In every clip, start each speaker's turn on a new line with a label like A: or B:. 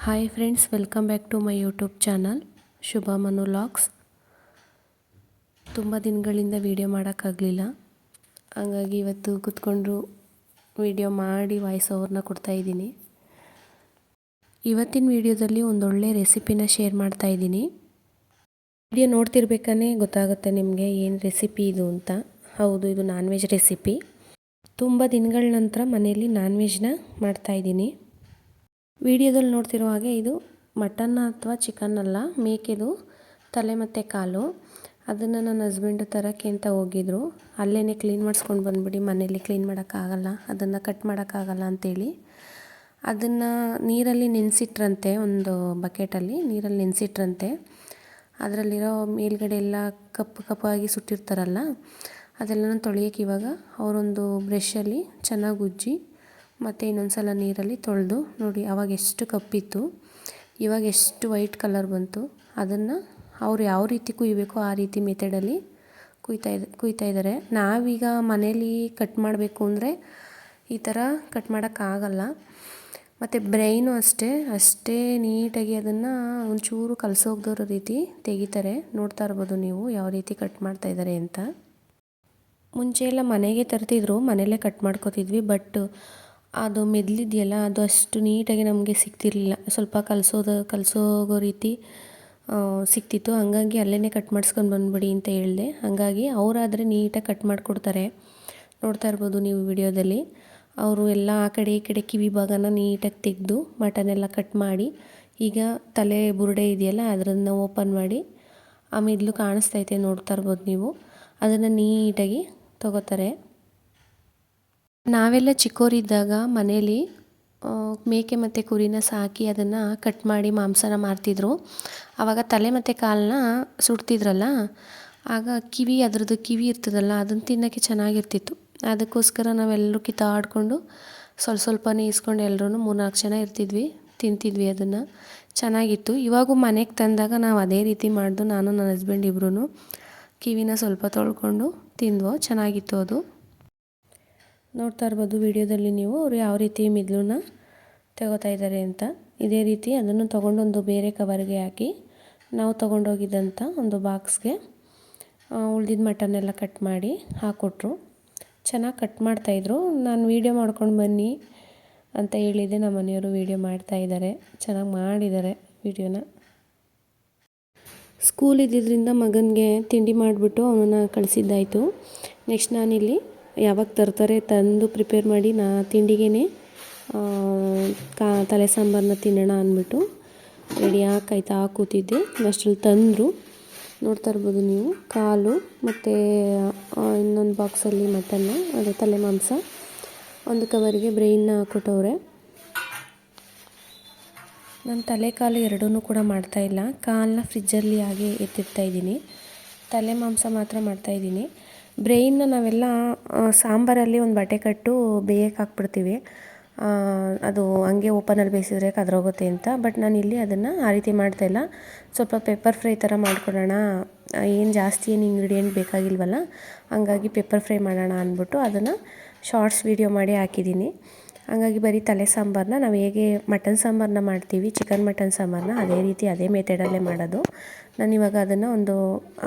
A: Hi friends, welcome back to my YouTube channel Shubha Manu vlogs. ತುಂಬ ದಿನಗಳಿಂದ video ಮಾಡೋಕ್ಕಾಗಲಿಲ್ಲ. ಹಾಗಾಗಿ ಇವತ್ತು ಕೂತ್ಕೊಂಡು ವಿಡಿಯೋ ಮಾಡಿ ವಾಯ್ಸ್ ಓವರ್ನ ಕೊಡ್ತಾಯಿದ್ದೀನಿ. ಇವತ್ತಿನ ವಿಡಿಯೋದಲ್ಲಿ ಒಂದೊಳ್ಳೆ ರೆಸಿಪಿನ ಶೇರ್ ಮಾಡ್ತಾಯಿದ್ದೀನಿ. ವಿಡಿಯೋ ನೋಡ್ತಿರ್ಬೇಕಾದ್ರೆ ಗೊತ್ತಾಗುತ್ತೆ ನಿಮಗೆ ಏನು ರೆಸಿಪಿ ಇದು ಅಂತ. ಹೌದು, ಇದು ನಾನ್ ವೆಜ್ ರೆಸಿಪಿ. ತುಂಬ ದಿನಗಳ ನಂತರ ಮನೆಯಲ್ಲಿ ನಾನ್ ವೆಜ್ನ ಮಾಡ್ತಾಯಿದ್ದೀನಿ. ವಿಡಿಯೋದಲ್ಲಿ ನೋಡ್ತಿರೋ ಹಾಗೆ ಇದು ಮಟನ್ ಅಥವಾ ಚಿಕನ್ ಅಲ್ಲ, ಮೇಕೆದು ತಲೆ ಮತ್ತು ಕಾಲು. ಅದನ್ನು ನನ್ನ ಹಸ್ಬೆಂಡು ತರೋಕ್ಕೆ ಅಂತ ಹೋಗಿದ್ರು. ಅಲ್ಲೇ ಕ್ಲೀನ್ ಮಾಡಿಸ್ಕೊಂಡು ಬಂದುಬಿಡಿ, ಮನೇಲಿ ಕ್ಲೀನ್ ಮಾಡೋಕ್ಕಾಗಲ್ಲ, ಅದನ್ನು ಕಟ್ ಮಾಡೋಕ್ಕಾಗಲ್ಲ ಅಂಥೇಳಿ ಅದನ್ನು ನೀರಲ್ಲಿ ನೆನೆಸಿಟ್ರಂತೆ. ಒಂದು ಬಕೆಟಲ್ಲಿ ನೀರಲ್ಲಿ ನೆನೆಸಿಟ್ರಂತೆ. ಅದರಲ್ಲಿರೋ ಮೇಲ್ಗಡೆ ಎಲ್ಲ ಕಪ್ಪಾಗಿ ಸುಟ್ಟಿರ್ತಾರಲ್ಲ, ಅದೆಲ್ಲನೂ ತೊಳೆಯೋಕೆ ಇವಾಗ ಅವರೊಂದು ಬ್ರಷಲ್ಲಿ ಚೆನ್ನಾಗಿ ಉಜ್ಜಿ ಮತ್ತು ಇನ್ನೊಂದು ಸಲ ನೀರಲ್ಲಿ ತೊಳೆದು ನೋಡಿ. ಆವಾಗ ಎಷ್ಟು ಕಪ್ಪಿತ್ತು, ಇವಾಗ ಎಷ್ಟು ವೈಟ್ ಕಲರ್ ಬಂತು. ಅದನ್ನು ಅವ್ರು ಯಾವ ರೀತಿ ಕುಯ್ಯಬೇಕೋ ಆ ರೀತಿ ಮೆಥಡಲ್ಲಿ ಕುಯ್ತಾ ಇದ್ದಾರೆ. ನಾವೀಗ ಮನೇಲಿ ಕಟ್ ಮಾಡಬೇಕು ಅಂದರೆ ಈ ಥರ ಕಟ್ ಮಾಡೋಕ್ಕಾಗಲ್ಲ. ಮತ್ತು ಬ್ರೈನು ಅಷ್ಟೇ ನೀಟಾಗಿ ಅದನ್ನು ಒಂಚೂರು ಕಲಸೋಗ್ದಿರೋ ರೀತಿ ತೆಗಿತಾರೆ. ನೋಡ್ತಾ ಇರ್ಬೋದು ನೀವು ಯಾವ ರೀತಿ ಕಟ್ ಮಾಡ್ತಾಯಿದ್ದಾರೆ ಅಂತ. ಮುಂಚೆ ಎಲ್ಲ ಮನೆಗೆ ತರ್ತಿದ್ರು, ಮನೆಯಲ್ಲೇ ಕಟ್ ಮಾಡ್ಕೋತಿದ್ವಿ. ಬಟ್ ಅದು ಮೆದ್ಲಿದೆಯಲ್ಲ, ಅದು ಅಷ್ಟು ನೀಟಾಗಿ ನಮಗೆ ಸಿಗ್ತಿರ್ಲಿಲ್ಲ. ಸ್ವಲ್ಪ ಕಲಸೋಗೋ ರೀತಿ ಸಿಗ್ತಿತ್ತು. ಹಾಗಾಗಿ ಅಲ್ಲೇ ಕಟ್ ಮಾಡಿಸ್ಕೊಂಡು ಬಂದುಬಿಡಿ ಅಂತ ಹೇಳಿದೆ. ಹಾಗಾಗಿ ಅವರಾದರೆ ನೀಟಾಗಿ ಕಟ್ ಮಾಡಿಕೊಡ್ತಾರೆ. ನೋಡ್ತಾ ಇರ್ಬೋದು ನೀವು ವಿಡಿಯೋದಲ್ಲಿ. ಅವರು ಎಲ್ಲ ಆ ಕಡೆ ಈ ಕಡೆ ಕಿವಿ ಭಾಗನ ನೀಟಾಗಿ ತೆಗೆದು ಮಟನೆಲ್ಲ ಕಟ್ ಮಾಡಿ, ಈಗ ತಲೆ ಬುರುಡೆ ಇದೆಯಲ್ಲ ಅದನ್ನು ಓಪನ್ ಮಾಡಿ ಆ ಮೆದ್ಲು ಕಾಣಿಸ್ತೈತೆ, ನೋಡ್ತಾ ಇರ್ಬೋದು ನೀವು. ಅದನ್ನು ನೀಟಾಗಿ ತಗೋತಾರೆ. ನಾವೆಲ್ಲ ಚಿಕ್ಕವರಿದ್ದಾಗ ಮನೇಲಿ ಮೇಕೆ ಮತ್ತು ಕುರಿನ ಸಾಕಿ ಅದನ್ನು ಕಟ್ ಮಾಡಿ ಮಾಂಸನ ಮಾರ್ತಿದ್ರು. ಆವಾಗ ತಲೆ ಮತ್ತು ಕಾಲನ್ನ ಸುಡ್ತಿದ್ರಲ್ಲ, ಆಗ ಅದರದ್ದು ಕಿವಿ ಇರ್ತದಲ್ಲ, ಅದನ್ನು ತಿನ್ನೋಕ್ಕೆ ಚೆನ್ನಾಗಿರ್ತಿತ್ತು. ಅದಕ್ಕೋಸ್ಕರ ನಾವೆಲ್ಲರೂ ಕಿತ್ತಾಡ್ಕೊಂಡು ಸ್ವಲ್ಪನೇ ಇಸ್ಕೊಂಡು ಎಲ್ಲರೂ 3-4 ಜನ ತಿಂತಿದ್ವಿ. ಅದನ್ನು ಚೆನ್ನಾಗಿತ್ತು. ಇವಾಗೂ ಮನೆಗೆ ತಂದಾಗ ನಾವು ಅದೇ ರೀತಿ ಮಾಡ್ದು, ನಾನು ನನ್ನ ಹಸ್ಬೆಂಡ್ ಇಬ್ಬರೂ ಕಿವಿನ ಸ್ವಲ್ಪ ತೊಳ್ಕೊಂಡು ತಿಂದ್ವೋ. ಚೆನ್ನಾಗಿತ್ತು ಅದು. ನೋಡ್ತಾ ಇರ್ಬೋದು ವಿಡಿಯೋದಲ್ಲಿ ನೀವು ಅವರು ಯಾವ ರೀತಿ ಮಿದ್ಲನ್ನ ತಗೋತಾ ಇದ್ದಾರೆ ಅಂತ. ಇದೇ ರೀತಿ ಅದನ್ನು ತೊಗೊಂಡೊಂದು ಬೇರೆ ಕವರ್ಗೆ ಹಾಕಿ ನಾವು ತೊಗೊಂಡೋಗಿದ್ದಂಥ ಒಂದು ಬಾಕ್ಸ್ಗೆ ಉಳ್ದಿದ್ದ ಮಟನ್ನೆಲ್ಲ ಕಟ್ ಮಾಡಿ ಹಾಕ್ಕೊಟ್ರು. ಚೆನ್ನಾಗಿ ಕಟ್ ಮಾಡ್ತಾಯಿದ್ರು. ನಾನು ವೀಡಿಯೋ ಮಾಡ್ಕೊಂಡು ಬನ್ನಿ ಅಂತ ಹೇಳಿದ್ದೆ. ನಮ್ಮ ಮನೆಯವರು ವೀಡಿಯೋ ಮಾಡ್ತಾಯಿದ್ದಾರೆ, ಚೆನ್ನಾಗಿ ಮಾಡಿದ್ದಾರೆ ವೀಡಿಯೋನ. ಸ್ಕೂಲ್ ಇದ್ದಿದ್ದರಿಂದ ಮಗನಿಗೆ ತಿಂಡಿ ಮಾಡಿಬಿಟ್ಟು ಅವನನ್ನು ಕಳಿಸಿದ್ದಾಯಿತು. ನೆಕ್ಸ್ಟ್ ನಾನಿಲ್ಲಿ ಯಾವಾಗ ತರ್ತಾರೆ ತಂದು ಪ್ರಿಪೇರ್ ಮಾಡಿ ತಿಂಡಿಗೇ ತಲೆ ಸಾಂಬಾರನ್ನ ತಿನ್ನೋಣ ಅಂದ್ಬಿಟ್ಟು ರೆಡಿಯಾಗಿ ಕಾಯ್ತಾ ಕೂತಿದ್ದೆ. ಅಷ್ಟರಲ್ಲಿ ತಂದರು. ನೋಡ್ತಾ ಇರ್ಬೋದು ನೀವು, ಕಾಲು ಮತ್ತು ಇನ್ನೊಂದು ಬಾಕ್ಸಲ್ಲಿ ಮಟನ್ನ, ಅದು ತಲೆ ಮಾಂಸ, ಒಂದು ಕವರಿಗೆ ಬ್ರೈನ್ನ ಹಾಕ್ಕೊಟ್ಟವ್ರೆ. ನಾನು ತಲೆ ಕಾಲು ಎರಡೂ ಕೂಡ ಮಾಡ್ತಾಯಿಲ್ಲ. ಕಾಲನ್ನ ಫ್ರಿಜ್ಜಲ್ಲಿ ಹಾಗೆ ಎತ್ತಿಡ್ತಾಯಿದ್ದೀನಿ. ತಲೆ ಮಾಂಸ ಮಾತ್ರ ಮಾಡ್ತಾಯಿದ್ದೀನಿ. ಬ್ರೈನ್ನ ನಾವೆಲ್ಲ ಸಾಂಬಾರಲ್ಲಿ ಒಂದು ಬಟ್ಟೆ ಕಟ್ಟು ಬೇಯಕ್ಕೆ ಹಾಕ್ಬಿಡ್ತೀವಿ. ಅದು ಹಂಗೆ ಓಪನಲ್ಲಿ ಬೇಯಿಸಿದ್ರೆ ಕದ್ರೋಗುತ್ತೆ ಅಂತ. ಬಟ್ ನಾನು ಇಲ್ಲಿ ಅದನ್ನು ಆ ರೀತಿ ಮಾಡ್ತಾಯಿಲ್ಲ. ಸ್ವಲ್ಪ ಪೆಪ್ಪರ್ ಫ್ರೈ ಥರ ಮಾಡ್ಕೊಳ್ಳೋಣ, ಏನು ಜಾಸ್ತಿ ಇಂಗ್ರೀಡಿಯೆಂಟ್ ಬೇಕಾಗಿಲ್ವಲ್ಲ, ಹಂಗಾಗಿ ಪೆಪ್ಪರ್ ಫ್ರೈ ಮಾಡೋಣ ಅಂದ್ಬಿಟ್ಟು ಅದನ್ನು ಶಾರ್ಟ್ಸ್ ವೀಡಿಯೋ ಮಾಡಿ ಹಾಕಿದ್ದೀನಿ. ಹಾಗಾಗಿ ಬರೀ ತಲೆ ಸಾಂಬಾರನ್ನ ನಾವು ಹೇಗೆ ಮಟನ್ ಸಾಂಬಾರನ್ನ ಮಾಡ್ತೀವಿ, ಮಟನ್ ಸಾಂಬಾರನ್ನ ಅದೇ ರೀತಿ ಅದೇ ಮೆಥಡಲ್ಲೇ ಮಾಡೋದು. ನಾನಿವಾಗ ಅದನ್ನು ಒಂದು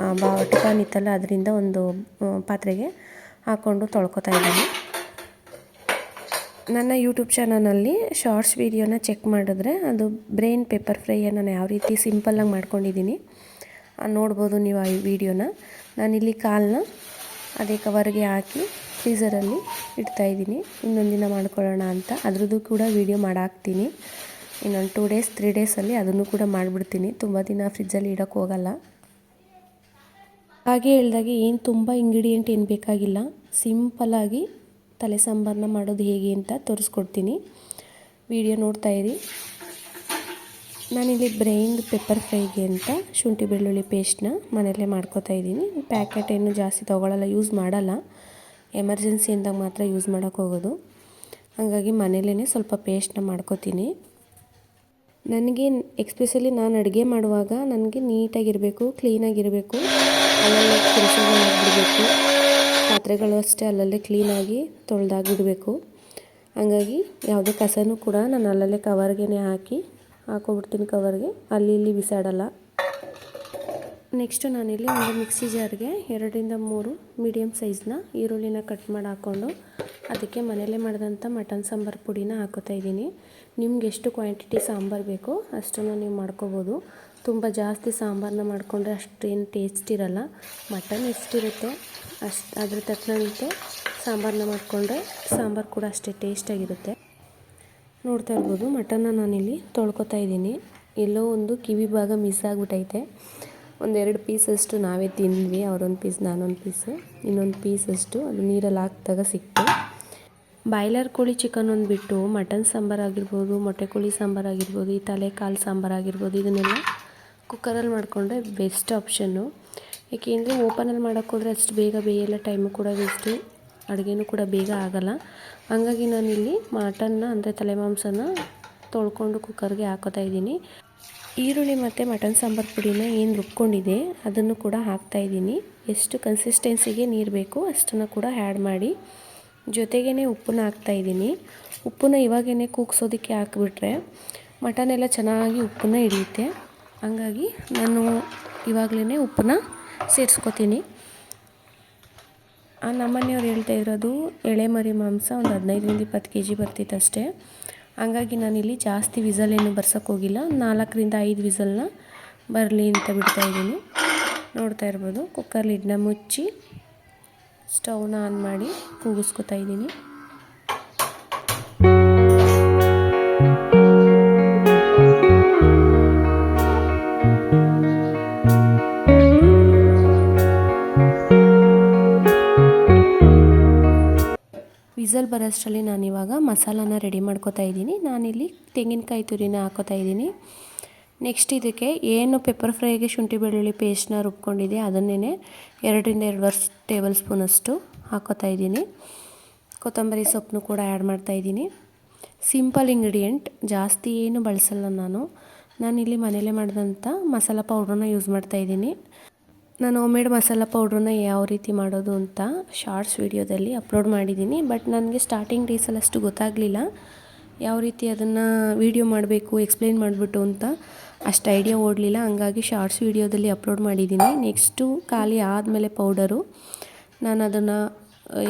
A: ಟಿಫನ್ ಇತ್ತಲ್ಲ, ಅದರಿಂದ ಒಂದು ಪಾತ್ರೆಗೆ ಹಾಕ್ಕೊಂಡು ತೊಳ್ಕೊತಾ ಇದ್ದೀನಿ. ನನ್ನ ಯೂಟ್ಯೂಬ್ ಚಾನಲಲ್ಲಿ ಶಾರ್ಟ್ಸ್ ವೀಡಿಯೋನ ಚೆಕ್ ಮಾಡಿದ್ರೆ ಅದು ಬ್ರೈನ್ ಪೆಪ್ಪರ್ ಫ್ರೈಯನ್ನು ನಾನು ಯಾವ ರೀತಿ ಸಿಂಪಲ್ಲಾಗಿ ಮಾಡ್ಕೊಂಡಿದ್ದೀನಿ ನೋಡ್ಬೋದು ನೀವು ಆ ವಿಡಿಯೋನ. ನಾನಿಲ್ಲಿ ಕಾಲನ್ನ ಅದೇ ಕವರ್ಗೆ ಹಾಕಿ ಫ್ರೀಝರಲ್ಲಿ ಇಡ್ತಾಯಿದ್ದೀನಿ. ಇನ್ನೊಂದು ದಿನ ಮಾಡ್ಕೊಳ್ಳೋಣ ಅಂತ. ಅದ್ರದ್ದು ಕೂಡ ವೀಡಿಯೋ ಮಾಡಾಕ್ತೀನಿ. ಇನ್ನೊಂದು 2 ಡೇಸ್ 3 ಡೇಸಲ್ಲಿ ಅದನ್ನು ಕೂಡ ಮಾಡಿಬಿಡ್ತೀನಿ. ತುಂಬ ದಿನ ಫ್ರಿಜ್ಜಲ್ಲಿ ಇಡೋಕ್ಕೆ ಹೋಗಲ್ಲ. ಹಾಗೆ ಹೇಳಿದಾಗೆ ಏನು ತುಂಬ ಇಂಗ್ರೀಡಿಯೆಂಟ್ ಏನು ಬೇಕಾಗಿಲ್ಲ. ಸಿಂಪಲ್ಲಾಗಿ ತಲೆ ಸಾಂಬಾರನ್ನ ಮಾಡೋದು ಹೇಗೆ ಅಂತ ತೋರಿಸ್ಕೊಡ್ತೀನಿ. ವಿಡಿಯೋ ನೋಡ್ತಾಯಿರಿ. ನಾನಿಲ್ಲಿ ಬ್ರೈನ್ ಪೆಪ್ಪರ್ ಫ್ರೈಗೆ ಅಂತ ಶುಂಠಿ ಬೆಳ್ಳುಳ್ಳಿ ಪೇಸ್ಟ್ನ ಮನೆಯಲ್ಲೇ ಮಾಡ್ಕೋತಾ ಇದ್ದೀನಿ. ಪ್ಯಾಕೆಟ್ ಏನು ಜಾಸ್ತಿ ತೊಗೊಳ್ಳಲ್ಲ, ಯೂಸ್ ಮಾಡಲ್ಲ. ಎಮರ್ಜೆನ್ಸಿ ಅಂದಾಗ ಮಾತ್ರ ಯೂಸ್ ಮಾಡೋಕ್ಕೆ ಹೋಗೋದು. ಹಾಗಾಗಿ ಮನೇಲೇ ಸ್ವಲ್ಪ ಪೇಸ್ಟ್ನ ಮಾಡ್ಕೋತೀನಿ. ನನಗೆ ಎಕ್ಸ್ಪೆಷಲಿ ನಾನು ಅಡುಗೆ ಮಾಡುವಾಗ ನನಗೆ ನೀಟಾಗಿರಬೇಕು, ಕ್ಲೀನಾಗಿರಬೇಕು. ಅಲ್ಲಲ್ಲೇ ಕೆಲಸಗಳಾಗಿಬಿಡಬೇಕು. ಪಾತ್ರೆಗಳು ಅಷ್ಟೇ ಅಲ್ಲಲ್ಲೇ ಕ್ಲೀನಾಗಿ ತೊಳೆದಾಗಿಡಬೇಕು. ಹಾಗಾಗಿ ಯಾವುದೇ ಕಸನೂ ಕೂಡ ನಾನು ಅಲ್ಲಲ್ಲೇ ಕವರ್ಗೆ ಹಾಕಿ ಹಾಕೊಬಿಡ್ತೀನಿ ಕವರ್ಗೆ, ಅಲ್ಲಿ ಇಲ್ಲಿ ಬಿಸಾಡಲ್ಲ. ನೆಕ್ಸ್ಟು ನಾನಿಲ್ಲಿ ಒಂದು ಮಿಕ್ಸಿ ಜಾರ್ಗೆ 2-3 ಮೀಡಿಯಮ್ ಸೈಜ್ನ ಈರುಳ್ಳಿನ ಕಟ್ ಮಾಡಿ ಹಾಕ್ಕೊಂಡು ಅದಕ್ಕೆ ಮನೆಯಲ್ಲೇ ಮಾಡಿದಂಥ ಮಟನ್ ಸಾಂಬಾರು ಪುಡಿನ ಹಾಕೋತಾ ಇದ್ದೀನಿ. ನಿಮ್ಗೆ ಎಷ್ಟು ಕ್ವಾಂಟಿಟಿ ಸಾಂಬಾರು ಬೇಕೋ ಅಷ್ಟನ್ನು ನೀವು ಮಾಡ್ಕೋಬೋದು. ತುಂಬ ಜಾಸ್ತಿ ಸಾಂಬಾರನ್ನ ಮಾಡಿಕೊಂಡ್ರೆ ಅಷ್ಟೇನು ಟೇಸ್ಟ್ ಇರಲ್ಲ. ಮಟನ್ ಎಷ್ಟಿರುತ್ತೆ ಅದ್ರ ತಕ್ಕಂತೆ ಸಾಂಬಾರನ್ನ ಮಾಡಿಕೊಂಡ್ರೆ ಸಾಂಬಾರು ಕೂಡ ಅಷ್ಟೇ ಟೇಸ್ಟಾಗಿರುತ್ತೆ. ನೋಡ್ತಾ ಇರ್ಬೋದು, ಮಟನ್ನ ನಾನಿಲ್ಲಿ ತೊಳ್ಕೊತಾ ಇದ್ದೀನಿ. ಎಲ್ಲೋ ಒಂದು ಕಿವಿ ಭಾಗ ಮಿಸ್ ಆಗಿಬಿಟ್ಟೈತೆ. 1-2 ಪೀಸಷ್ಟು ನಾವೇ ತಿಂದ್ವಿ, ಅವರೊಂದು ಪೀಸ್ ನಾನೊಂದು ಪೀಸು, ಇನ್ನೊಂದು ಪೀಸಷ್ಟು ಅದು ನೀರಲ್ಲಿ ಹಾಕಿದಾಗ ಸಿಕ್ತು. ಬಾಯ್ಲರ್ ಕೋಳಿ ಚಿಕನ್ ಒಂದು ಬಿಟ್ಟು ಮಟನ್ ಸಾಂಬಾರು ಆಗಿರ್ಬೋದು, ಮೊಟ್ಟೆ ಕೋಳಿ ಸಾಂಬಾರು ಆಗಿರ್ಬೋದು, ಈ ತಲೆ ಕಾಲು ಸಾಂಬಾರು ಆಗಿರ್ಬೋದು, ಇದನ್ನೆಲ್ಲ ಕುಕ್ಕರಲ್ಲಿ ಮಾಡಿಕೊಂಡ್ರೆ ಬೆಸ್ಟ್ ಆಪ್ಷನ್ನು. ಏಕೆಂದರೆ ಓಪನಲ್ಲಿ ಮಾಡೋಕ್ಕೋದ್ರೆ ಅಷ್ಟು ಬೇಗ ಬೇಯಲ್ಲ, ಟೈಮು ಕೂಡ ವೇಸ್ಟು, ಅಡುಗೆನೂ ಕೂಡ ಬೇಗ ಆಗೋಲ್ಲ. ಹಾಗಾಗಿ ನಾನಿಲ್ಲಿ ಮಟನ್ನ ಅಂದರೆ ತಲೆ ಮಾಂಸನ ತೊಳ್ಕೊಂಡು ಕುಕ್ಕರ್ಗೆ ಹಾಕೋತಾ ಇದ್ದೀನಿ. ಈರುಳ್ಳಿ ಮತ್ತು ಮಟನ್ ಸಾಂಬಾರು ಪುಡಿನ ಏನು ರುಬ್ಕೊಂಡಿದೆ ಅದನ್ನು ಕೂಡ ಹಾಕ್ತಾಯಿದ್ದೀನಿ. ಎಷ್ಟು ಕನ್ಸಿಸ್ಟೆನ್ಸಿಗೆ ನೀರು ಬೇಕು ಅಷ್ಟನ್ನು ಕೂಡ ಆ್ಯಡ್ ಮಾಡಿ, ಜೊತೆಗೇ ಉಪ್ಪನ್ನ ಹಾಕ್ತಾಯಿದ್ದೀನಿ. ಉಪ್ಪನ್ನ ಇವಾಗೇ ಕೂಗ್ಸೋದಕ್ಕೆ ಹಾಕಿಬಿಟ್ರೆ ಮಟನೆಲ್ಲ ಚೆನ್ನಾಗಿ ಉಪ್ಪನ್ನ ಹಿಡಿಯುತ್ತೆ. ಹಂಗಾಗಿ ನಾನು ಇವಾಗಲೇ ಉಪ್ಪನ್ನ ಸೇರಿಸ್ಕೊತೀನಿ. ನಮ್ಮನೆಯವ್ರು ಹೇಳ್ತಾ ಇರೋದು ಎಳೆ ಮರಿ ಮಾಂಸ ಒಂದು 15-20 kg ಬರ್ತಿತ್ತು ಅಷ್ಟೇ. ಹಂಗಾಗಿ ನಾನಿಲ್ಲಿ ಜಾಸ್ತಿ ವಿಸಲೇನು ಬರ್ಸೋಕ್ಕೋಗಿಲ್ಲ, 4-5 ವಿಸಲ್ನ ಬರಲಿ ಅಂತ ಬಿಡ್ತಾಯಿದ್ದೀನಿ. ನೋಡ್ತಾ ಇರ್ಬೋದು, ಕುಕ್ಕರ್ ಲಿಡ್ನ ಮುಚ್ಚಿ ಸ್ಟವ್ನ ಆನ್ ಮಾಡಿ ಕೂಗಿಸ್ಕೊತಾ ಇದ್ದೀನಿ. ವಿಸಲ್ ಬರೋಷ್ಟರಲ್ಲಿ ನಾನಿವಾಗ ಮಸಾಲಾನ ರೆಡಿ ಮಾಡ್ಕೊತಾ ಇದ್ದೀನಿ. ನಾನಿಲ್ಲಿ ತೆಂಗಿನಕಾಯಿ ತುರಿನ ಹಾಕೋತಾ ಇದ್ದೀನಿ. ನೆಕ್ಸ್ಟ್ ಇದಕ್ಕೆ ಏನು ಪೆಪ್ಪರ್ ಫ್ರೈಗೆ ಶುಂಠಿ ಬೆಳ್ಳುಳ್ಳಿ ಪೇಸ್ಟ್ನ ರುಬ್ಕೊಂಡಿದೆ ಅದನ್ನೇ 2-2.5 ಟೇಬಲ್ ಸ್ಪೂನಷ್ಟು ಹಾಕೋತಾ ಇದ್ದೀನಿ. ಕೊತ್ತಂಬರಿ ಸೊಪ್ಪನ್ನು ಕೂಡ ಆ್ಯಡ್ ಮಾಡ್ತಾಯಿದ್ದೀನಿ. ಸಿಂಪಲ್ ಇಂಗ್ರೀಡಿಯೆಂಟ್, ಜಾಸ್ತಿ ಏನು ಬಳಸಲ್ಲ ನಾನಿಲ್ಲಿ ಮನೇಲೇ ಮಾಡಿದಂಥ ಮಸಾಲ ಪೌಡ್ರನ್ನ ಯೂಸ್ ಮಾಡ್ತಾಯಿದ್ದೀನಿ. ನಾನು ಹೋಮ್ಮೇಡ್ ಮಸಾಲ ಪೌಡ್ರನ್ನ ಯಾವ ರೀತಿ ಮಾಡೋದು ಅಂತ ಶಾರ್ಟ್ಸ್ ವೀಡಿಯೋದಲ್ಲಿ ಅಪ್ಲೋಡ್ ಮಾಡಿದ್ದೀನಿ. ಬಟ್ ನನಗೆ ಸ್ಟಾರ್ಟಿಂಗ್ ಡೇಸಲ್ಲಿ ಅಷ್ಟು ಗೊತ್ತಾಗಲಿಲ್ಲ ಯಾವ ರೀತಿ ಅದನ್ನು ವೀಡಿಯೋ ಮಾಡಬೇಕು ಎಕ್ಸ್ಪ್ಲೇನ್ ಮಾಡಿಬಿಟ್ಟು ಅಂತ ಅಷ್ಟು ಐಡಿಯಾ ಓಡಲಿಲ್ಲ. ಹಂಗಾಗಿ ಶಾರ್ಟ್ಸ್ ವೀಡಿಯೋದಲ್ಲಿ ಅಪ್ಲೋಡ್ ಮಾಡಿದ್ದೀನಿ. ನೆಕ್ಸ್ಟು ಖಾಲಿ ಆದಮೇಲೆ ಪೌಡರು ನಾನು ಅದನ್ನು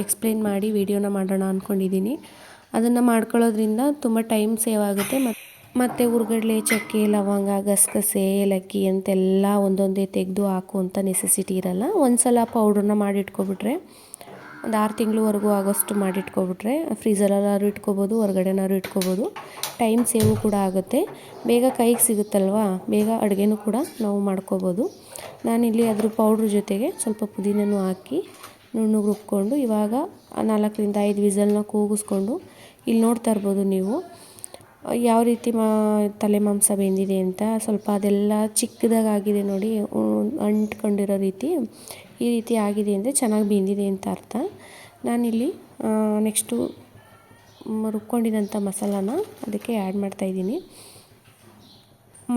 A: ಎಕ್ಸ್ಪ್ಲೇನ್ ಮಾಡಿ ವೀಡಿಯೋನ ಮಾಡೋಣ ಅಂದ್ಕೊಂಡಿದ್ದೀನಿ. ಅದನ್ನು ಮಾಡ್ಕೊಳ್ಳೋದ್ರಿಂದ ತುಂಬ ಟೈಮ್ ಸೇವ್ ಆಗುತ್ತೆ. ಮತ್ತು ಹುರ್ಗಡ್ಲೆ, ಚಕ್ಕೆ, ಲವಂಗ, ಗಸಗಸೆ, ಏಲಕ್ಕಿ ಅಂತೆಲ್ಲ ಒಂದೊಂದೇ ತೆಗೆದು ಹಾಕುವಂಥ ನೆಸೆಸಿಟಿ ಇರಲ್ಲ. ಒಂದು ಸಲ ಪೌಡ್ರನ್ನ ಮಾಡಿಟ್ಕೊಬಿಟ್ರೆ ಒಂದು 6 ತಿಂಗಳವರೆಗೂ ಆಗೋಷ್ಟು ಮಾಡಿಟ್ಕೊಬಿಟ್ರೆ ಫ್ರೀಝರಲ್ಲಾದ್ರೂ ಇಟ್ಕೊಬೋದು, ಹೊರಗಡೆನಾದ್ರು ಇಟ್ಕೊಬೋದು. ಟೈಮ್ ಸೇವು ಕೂಡ ಆಗುತ್ತೆ, ಬೇಗ ಕೈಗೆ ಸಿಗುತ್ತಲ್ವ, ಬೇಗ ಅಡುಗೆನೂ ಕೂಡ ನಾವು ಮಾಡ್ಕೋಬೋದು. ನಾನಿಲ್ಲಿ ಅದ್ರ ಪೌಡ್ರ್ ಜೊತೆಗೆ ಸ್ವಲ್ಪ ಪುದೀನೂ ಹಾಕಿ ನುಣ್ಣಗೆ ರುಬ್ಕೊಂಡು ಇವಾಗ 4-5 ವಿಸಲ್ನ ಕೂಗಿಸ್ಕೊಂಡು ಇಲ್ಲಿ ನೋಡ್ತಾ ಇರ್ಬೋದು ನೀವು ಯಾವ ರೀತಿ ತಲೆ ಮಾಂಸ ಬೆಂದಿದೆ ಅಂತ. ಸ್ವಲ್ಪ ಅದೆಲ್ಲ ಚಿಕ್ಕದಾಗಿದೆ ನೋಡಿ, ಅಂಟ್ಕೊಂಡಿರೋ ರೀತಿ, ಈ ರೀತಿ ಆಗಿದೆ ಅಂದರೆ ಚೆನ್ನಾಗಿ ಬೆಂದಿದೆ ಅಂತ ಅರ್ಥ. ನಾನಿಲ್ಲಿ ನೆಕ್ಸ್ಟು ರುಬ್ಕೊಂಡಿದ್ದಂಥ ಮಸಾಲಾನ ಅದಕ್ಕೆ ಆ್ಯಡ್ ಮಾಡ್ತಾಯಿದ್ದೀನಿ.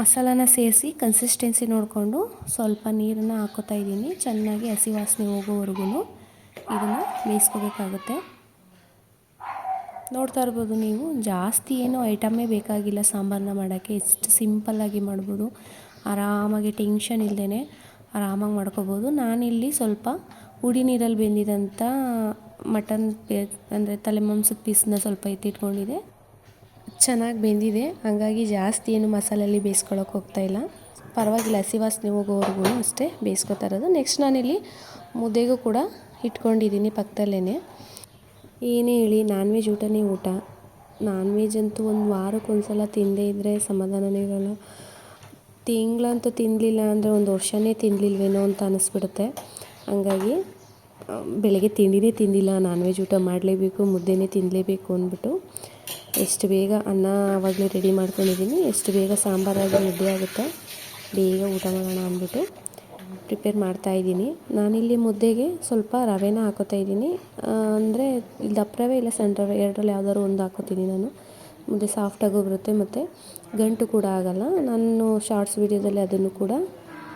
A: ಮಸಾಲಾನ ಸೇರಿಸಿ ಕನ್ಸಿಸ್ಟೆನ್ಸಿ ನೋಡಿಕೊಂಡು ಸ್ವಲ್ಪ ನೀರನ್ನು ಹಾಕೋತಾ ಇದ್ದೀನಿ. ಚೆನ್ನಾಗಿ ಹಸಿ ವಾಸನೆ ಹೋಗೋವರೆಗೂ ಇದನ್ನು ಬೇಯಿಸ್ಕೋಬೇಕಾಗುತ್ತೆ. ನೋಡ್ತಾ ಇರ್ಬೋದು ನೀವು, ಜಾಸ್ತಿ ಏನು ಐಟಮೇ ಬೇಕಾಗಿಲ್ಲ ಸಾಂಬಾರನ್ನ ಮಾಡೋಕ್ಕೆ. ಎಷ್ಟು ಸಿಂಪಲ್ಲಾಗಿ ಮಾಡ್ಬೋದು, ಆರಾಮಾಗಿ ಟೆನ್ಷನ್ ಇಲ್ಲದೇ ಆರಾಮಾಗಿ ಮಾಡ್ಕೋಬೋದು. ನಾನಿಲ್ಲಿ ಸ್ವಲ್ಪ ಉಡಿ ನೀರಲ್ಲಿ ಬೆಂದಿದಂಥ ಮಟನ್ ಅಂದರೆ ತಲೆ ಮಾಂಸದ ಪೀಸನ್ನ ಸ್ವಲ್ಪ ಎತ್ತಿಟ್ಕೊಂಡಿದ್ದೆ, ಚೆನ್ನಾಗಿ ಬೆಂದಿದೆ. ಹಾಗಾಗಿ ಜಾಸ್ತಿ ಏನು ಮಸಾಲೆಯಲ್ಲಿ ಬೇಯಿಸ್ಕೊಳ್ಳೋಕೆ ಹೋಗ್ತಾಯಿಲ್ಲ, ಪರವಾಗಿಲ್ಲ, ಹಸಿ ವಾಸನೆ ಹೋಗೋವರೆಗೂ ಅಷ್ಟೇ ಬೇಯಿಸ್ಕೊತಾ ಇರೋದು. ನೆಕ್ಸ್ಟ್ ನಾನಿಲ್ಲಿ ಮುದ್ದೆಗೂ ಕೂಡ ಇಟ್ಕೊಂಡಿದ್ದೀನಿ ಪಕ್ಕದಲ್ಲೇ. ಏನೇ ಹೇಳಿ ನಾನ್ ವೆಜ್ ಊಟನೇ ಊಟ. ನಾನ್ ವೆಜ್ ಅಂತೂ ಒಂದು ವಾರಕ್ಕೊಂದು ಸಲ ತಿಂದೇ ಇದ್ದರೆ ಸಮಾಧಾನನೇ ಇರೋಲ್ಲ. ತಿಂಗಳಂತೂ ತಿನ್ನಲಿಲ್ಲ ಅಂದರೆ ಒಂದು ವರ್ಷನೇ ತಿನ್ನಲಿಲ್ವೇನೋ ಅಂತ ಅನ್ನಿಸ್ಬಿಡುತ್ತೆ. ಹಂಗಾಗಿ ಬೆಳಗ್ಗೆ ತಿಂಡಿನೇ ತಿಂದಿಲ್ಲ, ನಾನ್ ವೆಜ್ ಊಟ ಮಾಡಲೇಬೇಕು, ಮುದ್ದೆನೇ ತಿನ್ನಲೇಬೇಕು ಅಂದ್ಬಿಟ್ಟು ಎಷ್ಟು ಬೇಗ ಅನ್ನ ಆವಾಗಲೇ ರೆಡಿ ಮಾಡ್ಕೊಂಡಿದ್ದೀನಿ, ಎಷ್ಟು ಬೇಗ ಸಾಂಬಾರಾಗಿ ಮುದ್ದೆ ಆಗುತ್ತೆ, ಬೇಗ ಊಟ ಮಾಡೋಣ ಅಂದ್ಬಿಟ್ಟು ಪ್ರಿಪೇರ್ ಮಾಡ್ತಾಯಿದ್ದೀನಿ. ನಾನಿಲ್ಲಿ ಮುದ್ದೆಗೆ ಸ್ವಲ್ಪ ರವೆನ ಹಾಕೋತಾ ಇದ್ದೀನಿ. ಅಂದರೆ ಇಲ್ಲಿ ದಪ್ಪ ರವೆ ಇಲ್ಲ ಸಣ್ಣ ರವೆ, ಎರಡರಲ್ಲಿ ಯಾವ್ದಾದ್ರು ಒಂದು ಹಾಕೋತೀನಿ ನಾನು. ಮುದ್ದೆ ಸಾಫ್ಟಾಗೂ ಬರುತ್ತೆ ಮತ್ತು ಗಂಟು ಕೂಡ ಆಗೋಲ್ಲ. ನಾನು ಶಾರ್ಟ್ಸ್ ವೀಡಿಯೋದಲ್ಲಿ ಅದನ್ನು ಕೂಡ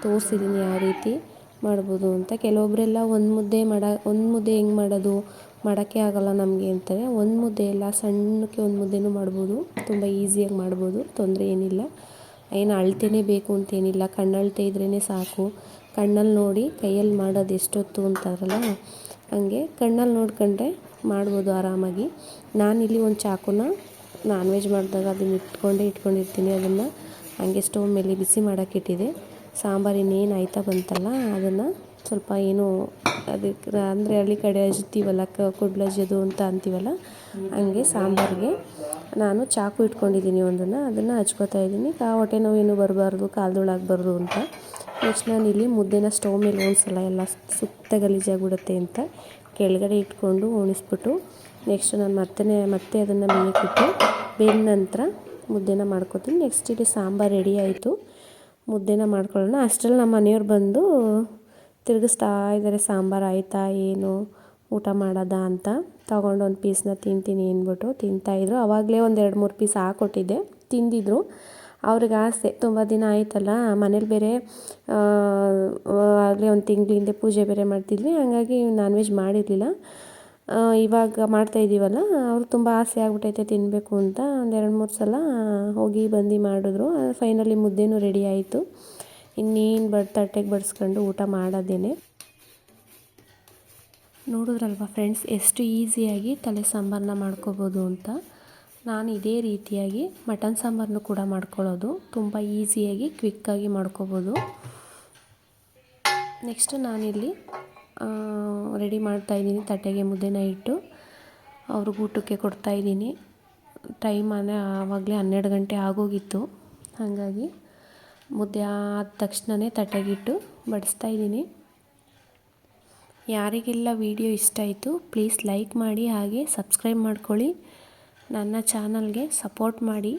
A: ತೋರಿಸಿದ್ದೀನಿ ಯಾವ ರೀತಿ ಮಾಡ್ಬೋದು ಅಂತ. ಕೆಲವೊಬ್ಬರೆಲ್ಲ ಒಂದು ಮುದ್ದೆ ಹೆಂಗೆ ಮಾಡೋದು, ಮಾಡೋಕ್ಕೆ ಆಗೋಲ್ಲ ನಮಗೆ ಅಂತಾರೆ. ಒಂದು ಮುದ್ದೆ ಎಲ್ಲ ಸಣ್ಣಕ್ಕೆ ಒಂದು ಮುದ್ದೆನೂ ಮಾಡ್ಬೋದು, ತುಂಬ ಈಸಿಯಾಗಿ ಮಾಡ್ಬೋದು, ತೊಂದರೆ ಏನಿಲ್ಲ. ಏನು ಅಳತೆನೇ ಬೇಕು ಅಂತೇನಿಲ್ಲ, ಕಣ್ಣಳತೆ ಇದ್ರೇ ಸಾಕು. ಕಣ್ಣಲ್ಲಿ ನೋಡಿ ಕೈಯಲ್ಲಿ ಮಾಡೋದು ಎಷ್ಟೊತ್ತು ಅಂತಾರಲ್ಲ, ಹಾಗೆ ಕಣ್ಣಲ್ಲಿ ನೋಡ್ಕೊಂಡ್ರೆ ಮಾಡ್ಬೋದು ಆರಾಮಾಗಿ. ನಾನಿಲ್ಲಿ ಒಂದು ಚಾಕುನ ನಾನ್ ವೆಜ್ ಮಾಡಿದಾಗ ಅದನ್ನ ಇಟ್ಕೊಂಡಿರ್ತೀನಿ. ಅದನ್ನು ಹಾಗೆ ಸ್ಟವ್ ಮೇಲೆ ಬಿಸಿ ಮಾಡೋಕ್ಕೆ ಇಟ್ಟಿದೆ. ಸಾಂಬಾರು ಇನ್ನೇನು ಆಯ್ತಾ ಬಂತಲ್ಲ, ಅದನ್ನು ಸ್ವಲ್ಪ ಏನು ಅದಕ್ಕೆ ಅಂದರೆ ಹಳ್ಳಿ ಕಡೆ ಅಜ್ತೀವಲ್ಲ, ಕುಡ್ಲಜ್ಜೋದು ಅಂತ ಅಂತೀವಲ್ಲ, ಹಂಗೆ ಸಾಂಬಾರಿಗೆ ನಾನು ಚಾಕು ಇಟ್ಕೊಂಡಿದ್ದೀನಿ ಒಂದನ್ನು, ಅದನ್ನು ಹಚ್ಕೋತಾ ಇದ್ದೀನಿ. ಹೊಟ್ಟೆ ನೋವೇನು ಬರಬಾರ್ದು, ಕಾಲ್ದೊಳಾಗಬಾರ್ದು ಅಂತ. ನೆಕ್ಸ್ಟ್ ನಾನಿಲ್ಲಿ ಮುದ್ದೆನ ಸ್ಟವ್ ಮೇಲೆ ಒಣಸಲ್ಲ, ಎಲ್ಲ ಸುತ್ತ ಗಲೀಜಾಗ್ಬಿಡುತ್ತೆ ಅಂತ ಕೆಳಗಡೆ ಇಟ್ಕೊಂಡು ಒಣಿಸ್ಬಿಟ್ಟು ನೆಕ್ಸ್ಟ್ ನಾನು ಮತ್ತೆ ಅದನ್ನು ಬೇಯಕ್ಕಿಟ್ಟು ಬೆಂದ ನಂತರ ಮುದ್ದೆನ ಮಾಡ್ಕೊತೀನಿ. ನೆಕ್ಸ್ಟ್ ಇಲ್ಲಿ ಸಾಂಬಾರು ರೆಡಿ ಆಯಿತು, ಮುದ್ದೆನ ಮಾಡ್ಕೊಳ್ಳೋಣ. ಅಷ್ಟರಲ್ಲಿ ನಮ್ಮ ಮನೆಯವ್ರು ಬಂದು ತಿರುಗಿಸ್ತಾ ಇದ್ದಾರೆ, ಸಾಂಬಾರು ಆಯಿತಾ ಏನು, ಊಟ ಮಾಡೋದಾ ಅಂತ. ತೊಗೊಂಡು ಒಂದು ಪೀಸ್ನ ತಿಂತೀನಿ ಅಂದ್ಬಿಟ್ಟು ತಿಂತಾಯಿದ್ರು. ಆವಾಗಲೇ ಒಂದು 2-3 ಪೀಸ್ ಹಾಕ್ಕೊಟ್ಟಿದ್ದೆ, ತಿಂದಿದ್ರು. ಅವ್ರಿಗೆ ಆಸೆ, ತುಂಬ ದಿನ ಆಯ್ತಲ್ಲ ಮನೇಲಿ ಬೇರೆ ಆಗಲೇ ಒಂದು ತಿಂಗಳ ಹಿಂದೆ ಪೂಜೆ ಬೇರೆ ಮಾಡ್ತಿದ್ವಿ, ಹಾಗಾಗಿ ನಾನ್ ವೆಜ್ ಮಾಡಿರಲಿಲ್ಲ. ಇವಾಗ ಮಾಡ್ತಾಯಿದ್ದೀವಲ್ಲ, ಅವ್ರು ತುಂಬ ಆಸೆ ಆಗ್ಬಿಟ್ಟೈತೆ ತಿನ್ನಬೇಕು ಅಂತ ಒಂದು 2-3 ಸಲ ಹೋಗಿ ಬಂದು ಮಾಡಿದ್ರು. ಫೈನಲಿ ಮುದ್ದೆನೂ ರೆಡಿ ಆಯಿತು. ಇನ್ನೇನು ತಟ್ಟೆಗೆ ಬಡಿಸ್ಕೊಂಡು ಊಟ ಮಾಡೋದೇನೆ. ನೋಡಿದ್ರಲ್ವ ಫ್ರೆಂಡ್ಸ್, ಎಷ್ಟು ಈಸಿಯಾಗಿ ತಲೆ ಸಾಂಬಾರನ್ನ ಮಾಡ್ಕೋಬೋದು ಅಂತ. ನಾನು ಇದೇ ರೀತಿಯಾಗಿ ಮಟನ್ ಸಾಂಬಾರನ್ನು ಕೂಡ ಮಾಡ್ಕೊಳ್ಳೋದು, ತುಂಬ ಈಸಿಯಾಗಿ ಕ್ವಿಕ್ಕಾಗಿ ಮಾಡ್ಕೋಬೋದು. ನೆಕ್ಸ್ಟ್ ನಾನಿಲ್ಲಿ ರೆಡಿ ಮಾಡ್ತಾಯಿದ್ದೀನಿ, ತಟ್ಟೆಗೆ ಮುದ್ದೆನ ಇಟ್ಟು ಅವ್ರಿಗೆ ಊಟಕ್ಕೆ ಕೊಡ್ತಾಯಿದ್ದೀನಿ. ಟೈಮ್ ಆವಾಗಲೇ 12 ಗಂಟೆ ಆಗೋಗಿತ್ತು, ಹಾಗಾಗಿ ಮುದ್ದೆ ಆದ ತಕ್ಷಣವೇ ತಟ್ಟೆಗಿಟ್ಟು ಬಡಿಸ್ತಾಯಿದ್ದೀನಿ. ಯಾರಿಗೆಲ್ಲ ವಿಡಿಯೋ ಇಷ್ಟ ಆಯಿತು ಪ್ಲೀಸ್ ಲೈಕ್ ಮಾಡಿ, ಹಾಗೆ ಸಬ್ಸ್ಕ್ರೈಬ್ ಮಾಡ್ಕೊಳ್ಳಿ. ನನ್ನ ಚಾನಲ್ಗೆ ಸಪೋರ್ಟ್ ಮಾಡಿ.